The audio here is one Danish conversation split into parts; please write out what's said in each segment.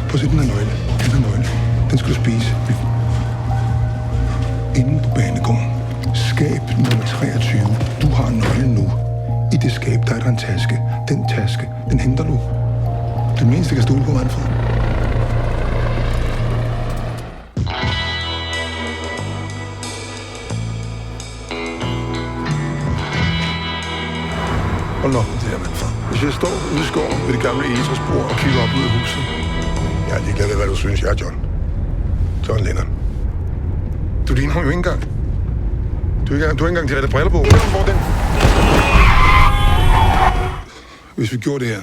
Prøv at se den her nøgle. Den her nøgle. Den skal du spise. Inden på banegården. Skab nummer 23. Du har nøglen nu. I det skab, der er der en taske. Den taske, den henter du. Det er den eneste, der kan stole på, Manfred. Hold nu op med det her, Manfred. Hvis jeg står ude i skoven ved det gamle egetræsbord og kigger op ud af huset. Jeg er ligeglad med, hvad du synes, jeg er, John. John Lennon. Du ligner ham jo ikke engang. Du har ikke engang de rette briller på. Hvor den? Hvis vi gjorde det her,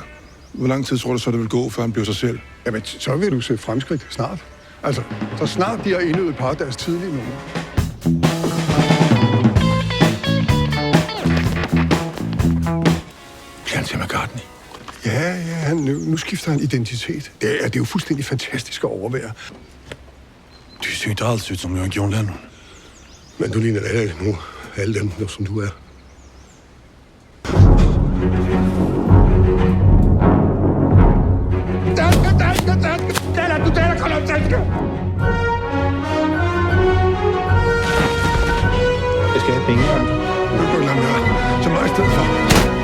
hvor lang tid tror du så, det vil gå, før han bliver sig selv? Jamen, så vil du se fremskridt snart. Altså, så snart de har indøvet et par af deres tidlige numre. Bliver han til McCartney? Ja, nu skifter han identitet. Det er jo fuldstændig fantastisk at overvære. Du ser inte alls ut som John Lennon. Men du ligner alle dem, som du er. Jeg skal have penge. Du kan lade mig så meget i stedet for.